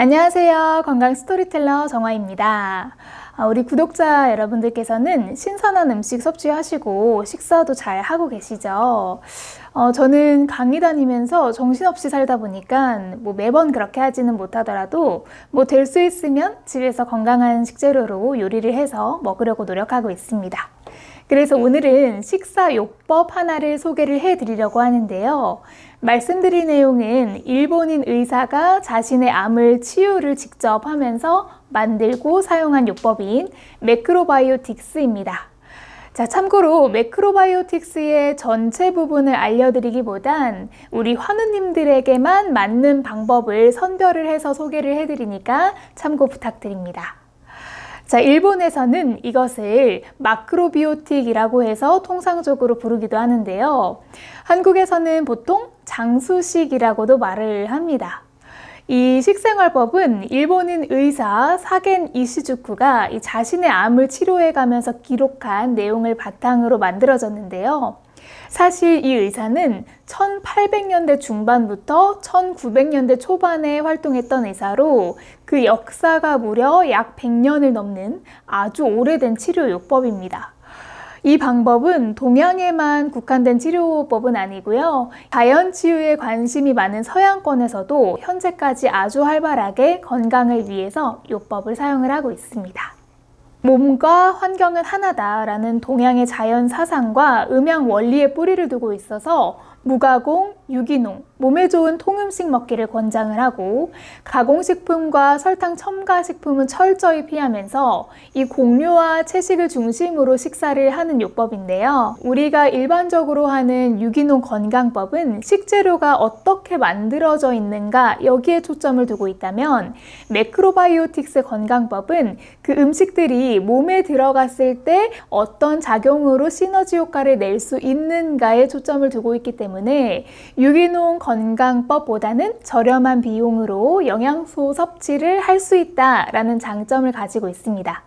안녕하세요. 건강 스토리텔러 정화입니다. 우리 구독자 여러분들께서는 신선한 음식 섭취하시고 식사도 잘 하고 계시죠? 저는 강의 다니면서 정신없이 살다 보니까 매번 그렇게 하지는 못하더라도 될 수 있으면 집에서 건강한 식재료로 요리를 해서 먹으려고 노력하고 있습니다. 그래서 오늘은 식사 요법 하나를 소개를 해드리려고 하는데요. 말씀드릴 내용은 일본인 의사가 자신의 암을 치유를 직접 하면서 만들고 사용한 요법인 매크로바이오틱스입니다. 자, 참고로 매크로바이오틱스의 전체 부분을 알려드리기보단 우리 환우님들에게만 맞는 방법을 선별을 해서 소개를 해드리니까 참고 부탁드립니다. 자, 일본에서는 이것을 마크로비오틱이라고 해서 통상적으로 부르기도 하는데요. 한국에서는 보통 장수식이라고도 말을 합니다. 이 식생활법은 일본인 의사 사겐 이시주쿠가 자신의 암을 치료해가면서 기록한 내용을 바탕으로 만들어졌는데요. 사실 이 의사는 1800년대 중반부터 1900년대 초반에 활동했던 의사로 그 역사가 무려 약 100년을 넘는 아주 오래된 치료요법입니다. 이 방법은 동양에만 국한된 치료법은 아니고요. 자연치유에 관심이 많은 서양권에서도 현재까지 아주 활발하게 건강을 위해서 요법을 사용을 하고 있습니다. 몸과 환경은 하나다라는 동양의 자연 사상과 음양 원리의 뿌리를 두고 있어서 무가공, 유기농, 몸에 좋은 통음식 먹기를 권장을 하고 가공식품과 설탕 첨가 식품은 철저히 피하면서 이 곡류와 채식을 중심으로 식사를 하는 요법인데요. 우리가 일반적으로 하는 유기농 건강법은 식재료가 어떻게 만들어져 있는가 여기에 초점을 두고 있다면 매크로바이오틱스 건강법은 그 음식들이 몸에 들어갔을 때 어떤 작용으로 시너지 효과를 낼 수 있는가에 초점을 두고 있기 때문에 유기농 건강법보다는 저렴한 비용으로 영양소 섭취를 할 수 있다라는 장점을 가지고 있습니다.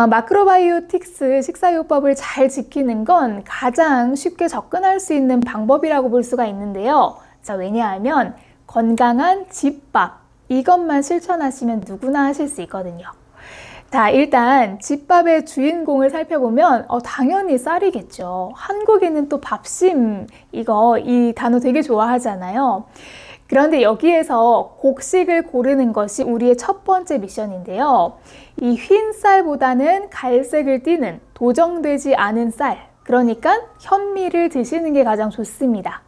마크로바이오틱스 식사요법을 잘 지키는 건 가장 쉽게 접근할 수 있는 방법이라고 볼 수가 있는데요. 자, 왜냐하면 건강한 집밥, 이것만 실천하시면 누구나 하실 수 있거든요. 자, 일단 집밥의 주인공을 살펴보면 당연히 쌀이겠죠. 한국에는 또 밥심, 이 단어 되게 좋아하잖아요. 그런데 여기에서 곡식을 고르는 것이 우리의 첫 번째 미션인데요. 이 흰 쌀보다는 갈색을 띠는 도정되지 않은 쌀, 그러니까 현미를 드시는 게 가장 좋습니다.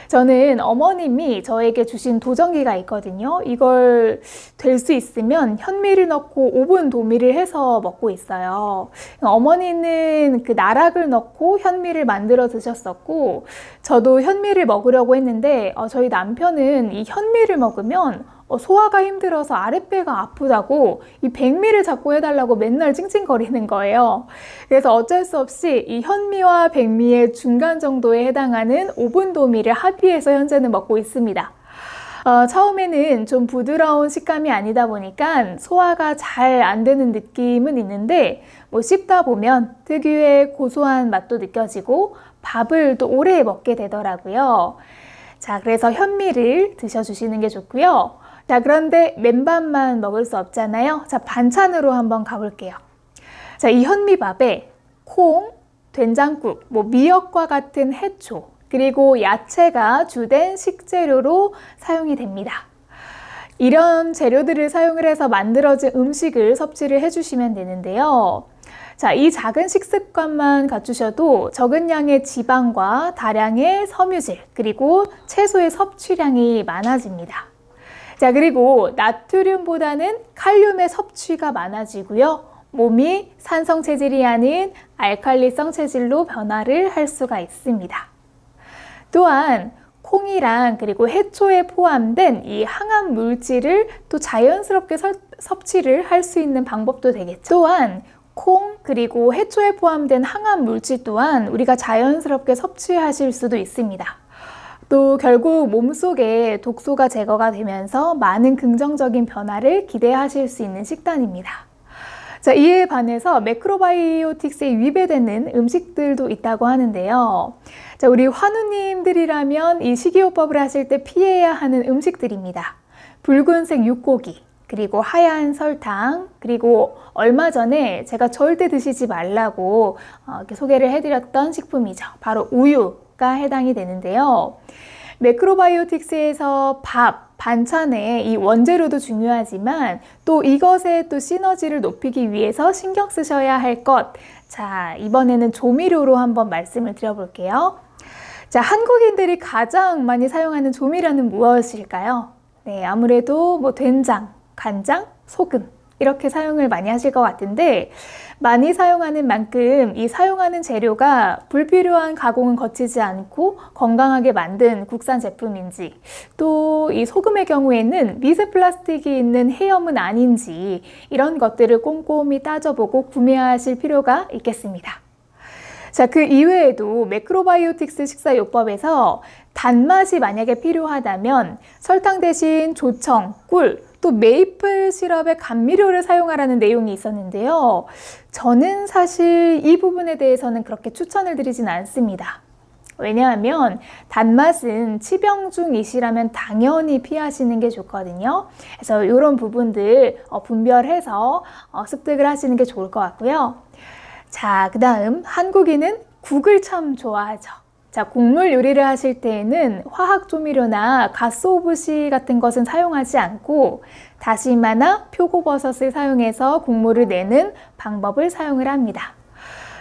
저는 어머님이 저에게 주신 도정기가 있거든요. 이걸 될 수 있으면 현미를 넣고 오븐 도미를 해서 먹고 있어요. 어머니는 그 나락을 넣고 현미를 만들어 드셨었고 저도 현미를 먹으려고 했는데 저희 남편은 이 현미를 먹으면 소화가 힘들어서 아랫배가 아프다고 이 백미를 자꾸 해달라고 맨날 찡찡거리는 거예요. 그래서 어쩔 수 없이 이 현미와 백미의 중간 정도에 해당하는 오븐도미를 합의해서 현재는 먹고 있습니다. 처음에는 좀 부드러운 식감이 아니다 보니까 소화가 잘 안 되는 느낌은 있는데 씹다 보면 특유의 고소한 맛도 느껴지고 밥을 또 오래 먹게 되더라고요. 자, 그래서 현미를 드셔주시는 게 좋고요. 자, 그런데 맨밥만 먹을 수 없잖아요. 자, 반찬으로 한번 가볼게요. 자, 이 현미밥에 콩, 된장국, 미역과 같은 해초, 그리고 야채가 주된 식재료로 사용이 됩니다. 이런 재료들을 사용을 해서 만들어진 음식을 섭취를 해주시면 되는데요. 자, 이 작은 식습관만 갖추셔도 적은 양의 지방과 다량의 섬유질, 그리고 채소의 섭취량이 많아집니다. 자, 그리고 나트륨보다는 칼륨의 섭취가 많아지고요. 몸이 산성 체질이 아닌 알칼리성 체질로 변화를 할 수가 있습니다. 또한 콩이랑 그리고 해초에 포함된 이 항암 물질을 또 자연스럽게 섭취를 할 수 있는 방법도 되겠죠. 또한 콩 그리고 해초에 포함된 항암 물질 또한 우리가 자연스럽게 섭취하실 수도 있습니다. 또 결국 몸속에 독소가 제거가 되면서 많은 긍정적인 변화를 기대하실 수 있는 식단입니다. 자, 이에 반해서 매크로바이오틱스에 위배되는 음식들도 있다고 하는데요. 자, 우리 환우님들이라면 이 식이요법을 하실 때 피해야 하는 음식들입니다. 붉은색 육고기, 그리고 하얀 설탕, 그리고 얼마 전에 제가 절대 드시지 말라고 이렇게 소개를 해드렸던 식품이죠. 바로 우유가 해당이 되는데요. 매크로바이오틱스에서 밥, 반찬의 이 원재료도 중요하지만 또 이것의 또 시너지를 높이기 위해서 신경 쓰셔야 할 것. 자, 이번에는 조미료로 한번 말씀을 드려볼게요. 자, 한국인들이 가장 많이 사용하는 조미료는 무엇일까요? 네, 아무래도 뭐 된장, 간장, 소금 이렇게 사용을 많이 하실 것 같은데 많이 사용하는 만큼 이 사용하는 재료가 불필요한 가공은 거치지 않고 건강하게 만든 국산 제품인지 또 이 소금의 경우에는 미세 플라스틱이 있는 해염은 아닌지 이런 것들을 꼼꼼히 따져보고 구매하실 필요가 있겠습니다. 자, 그 이외에도 매크로바이오틱스 식사요법에서 단맛이 만약에 필요하다면 설탕 대신 조청, 꿀, 또 메이플 시럽의 감미료를 사용하라는 내용이 있었는데요. 저는 사실 이 부분에 대해서는 그렇게 추천을 드리진 않습니다. 왜냐하면 단맛은 치병중이시라면 당연히 피하시는 게 좋거든요. 그래서 이런 부분들 분별해서 습득을 하시는 게 좋을 것 같고요. 자, 그 다음 한국인은 국을 참 좋아하죠. 자, 국물 요리를 하실 때에는 화학 조미료나 갓소부시 같은 것은 사용하지 않고 다시마나 표고버섯을 사용해서 국물을 내는 방법을 사용을 합니다.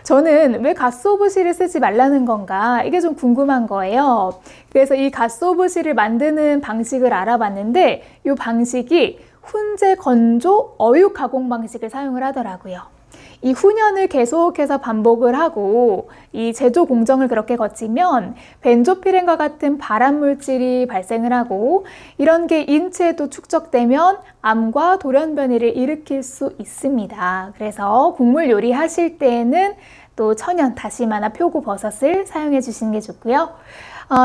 저는 왜 갓소부시를 쓰지 말라는 건가 이게 좀 궁금한 거예요. 그래서 이 갓소부시를 만드는 방식을 알아봤는데 이 방식이 훈제 건조 어육 가공 방식을 사용을 하더라고요. 이 훈연을 계속해서 반복을 하고 이 제조 공정을 그렇게 거치면 벤조피렌과 같은 발암 물질이 발생을 하고 이런 게 인체에도 축적되면 암과 돌연변이를 일으킬 수 있습니다. 그래서 국물 요리 하실 때에는 또 천연 다시마나 표고버섯을 사용해 주시는 게 좋고요.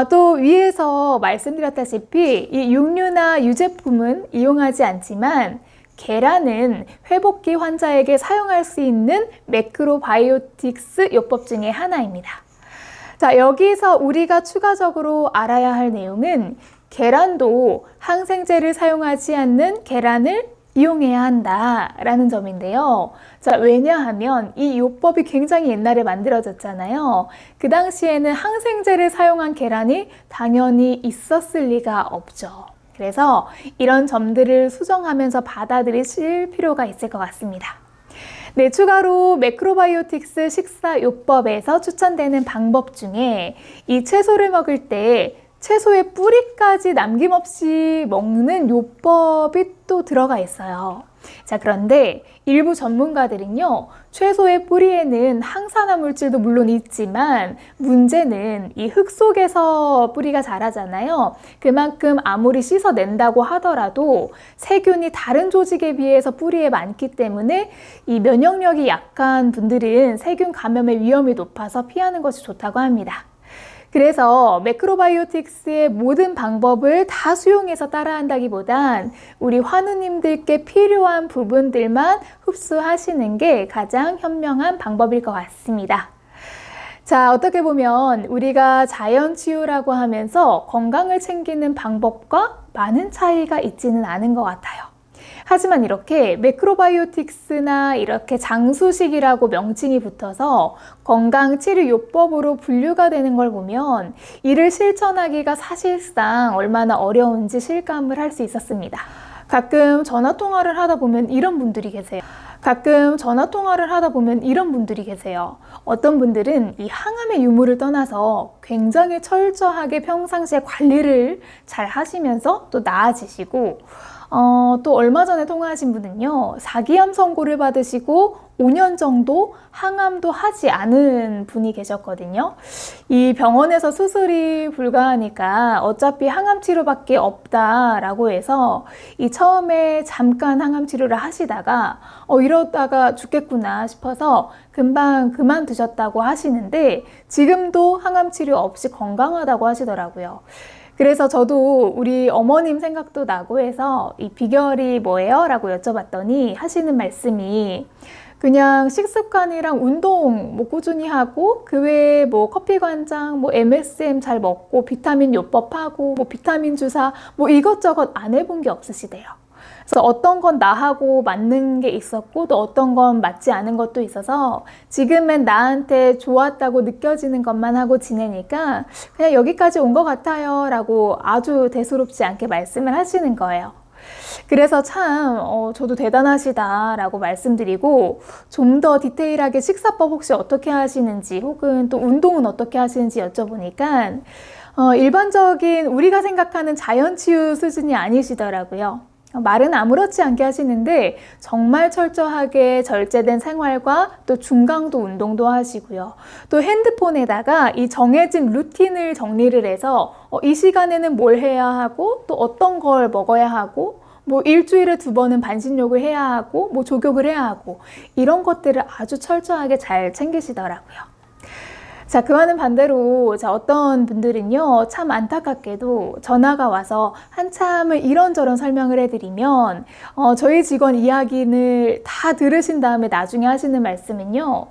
또 위에서 말씀드렸다시피 이 육류나 유제품은 이용하지 않지만 계란은 회복기 환자에게 사용할 수 있는 매크로바이오틱스 요법 중에 하나입니다. 자, 여기서 우리가 추가적으로 알아야 할 내용은 계란도 항생제를 사용하지 않는 계란을 이용해야 한다라는 점인데요. 자, 왜냐하면 이 요법이 굉장히 옛날에 만들어졌잖아요. 그 당시에는 항생제를 사용한 계란이 당연히 있었을 리가 없죠. 그래서 이런 점들을 수정하면서 받아들이실 필요가 있을 것 같습니다. 네, 추가로 매크로바이오틱스 식사요법에서 추천되는 방법 중에 이 채소를 먹을 때 채소의 뿌리까지 남김없이 먹는 요법이 또 들어가 있어요. 자, 그런데 일부 전문가들은요, 채소의 뿌리에는 항산화 물질도 물론 있지만 문제는 이 흙 속에서 뿌리가 자라잖아요. 그만큼 아무리 씻어낸다고 하더라도 세균이 다른 조직에 비해서 뿌리에 많기 때문에 이 면역력이 약한 분들은 세균 감염의 위험이 높아서 피하는 것이 좋다고 합니다. 그래서 매크로바이오틱스의 모든 방법을 다 수용해서 따라한다기보단 우리 환우님들께 필요한 부분들만 흡수하시는 게 가장 현명한 방법일 것 같습니다. 자, 어떻게 보면 우리가 자연치유라고 하면서 건강을 챙기는 방법과 많은 차이가 있지는 않은 것 같아요. 하지만 이렇게 매크로바이오틱스나 이렇게 장수식이라고 명칭이 붙어서 건강치료요법으로 분류가 되는 걸 보면 이를 실천하기가 사실상 얼마나 어려운지 실감을 할 수 있었습니다. 가끔 전화통화를 하다 보면 이런 분들이 계세요. 어떤 분들은 이 항암의 유무를 떠나서 굉장히 철저하게 평상시에 관리를 잘 하시면서 또 나아지시고 또 얼마 전에 통화하신 분은요, 4기암 선고를 받으시고 5년 정도 항암도 하지 않은 분이 계셨거든요. 이 병원에서 수술이 불가하니까 어차피 항암 치료밖에 없다라고 해서 이 처음에 잠깐 항암 치료를 하시다가 이러다가 죽겠구나 싶어서 금방 그만두셨다고 하시는데 지금도 항암 치료 없이 건강하다고 하시더라고요. 그래서 저도 우리 어머님 생각도 나고 해서 이 비결이 뭐예요? 라고 여쭤봤더니 하시는 말씀이 그냥 식습관이랑 운동 뭐 꾸준히 하고 그 외에 뭐 커피 관장, 뭐 MSM 잘 먹고 비타민 요법하고 뭐 비타민 주사 뭐 이것저것 안 해본 게 없으시대요. 그래서 어떤 건 나하고 맞는 게 있었고 또 어떤 건 맞지 않은 것도 있어서 지금은 나한테 좋았다고 느껴지는 것만 하고 지내니까 그냥 여기까지 온 것 같아요 라고 아주 대수롭지 않게 말씀을 하시는 거예요. 그래서 참 저도 대단하시다 라고 말씀드리고 좀 더 디테일하게 식사법 혹시 어떻게 하시는지 혹은 또 운동은 어떻게 하시는지 여쭤보니까 일반적인 우리가 생각하는 자연치유 수준이 아니시더라고요. 말은 아무렇지 않게 하시는데 정말 철저하게 절제된 생활과 또 중강도 운동도 하시고요. 또 핸드폰에다가 이 정해진 루틴을 정리를 해서 이 시간에는 뭘 해야 하고 또 어떤 걸 먹어야 하고 뭐 일주일에 2번은 반신욕을 해야 하고 뭐 족욕을 해야 하고 이런 것들을 아주 철저하게 잘 챙기시더라고요. 자, 그와는 반대로 어떤 분들은요, 참 안타깝게도 전화가 와서 한참을 이런저런 설명을 해드리면 저희 직원 이야기를 다 들으신 다음에 나중에 하시는 말씀은요,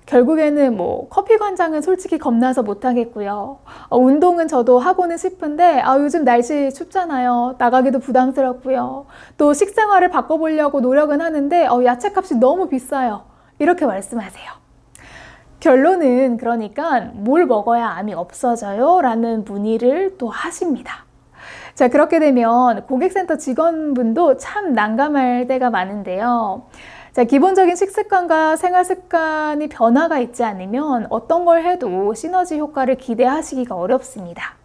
결국에는 뭐 커피 관장은 솔직히 겁나서 못하겠고요. 운동은 저도 하고는 싶은데 요즘 날씨 춥잖아요. 나가기도 부담스럽고요. 또 식생활을 바꿔보려고 노력은 하는데 야채값이 너무 비싸요. 이렇게 말씀하세요. 결론은 그러니까 뭘 먹어야 암이 없어져요? 라는 문의를 또 하십니다. 자, 그렇게 되면 고객센터 직원분도 참 난감할 때가 많은데요. 자, 기본적인 식습관과 생활습관이 변화가 있지 않으면 어떤 걸 해도 시너지 효과를 기대하시기가 어렵습니다.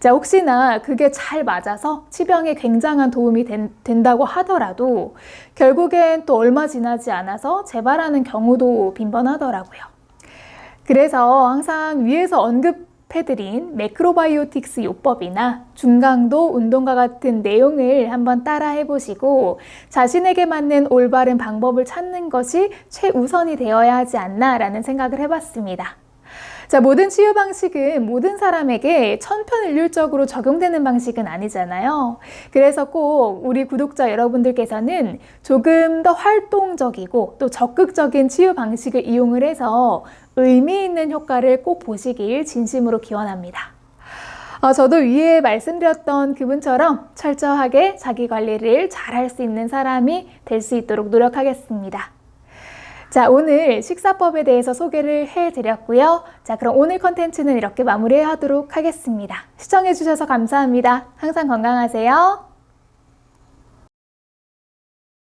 자, 혹시나 그게 잘 맞아서 치병에 굉장한 도움이 된다고 하더라도 결국엔 또 얼마 지나지 않아서 재발하는 경우도 빈번하더라고요. 그래서 항상 위에서 언급해드린 매크로바이오틱스 요법이나 중강도 운동과 같은 내용을 한번 따라 해보시고 자신에게 맞는 올바른 방법을 찾는 것이 최우선이 되어야 하지 않나라는 생각을 해봤습니다. 자, 모든 치유 방식은 모든 사람에게 천편일률적으로 적용되는 방식은 아니잖아요. 그래서 꼭 우리 구독자 여러분들께서는 조금 더 활동적이고 또 적극적인 치유 방식을 이용을 해서 의미 있는 효과를 꼭 보시길 진심으로 기원합니다. 저도 위에 말씀드렸던 그분처럼 철저하게 자기 관리를 잘 할 수 있는 사람이 될 수 있도록 노력하겠습니다. 자, 오늘 식사법에 대해서 소개를 해드렸고요. 자, 그럼 오늘 컨텐츠는 이렇게 마무리하도록 하겠습니다. 시청해주셔서 감사합니다. 항상 건강하세요.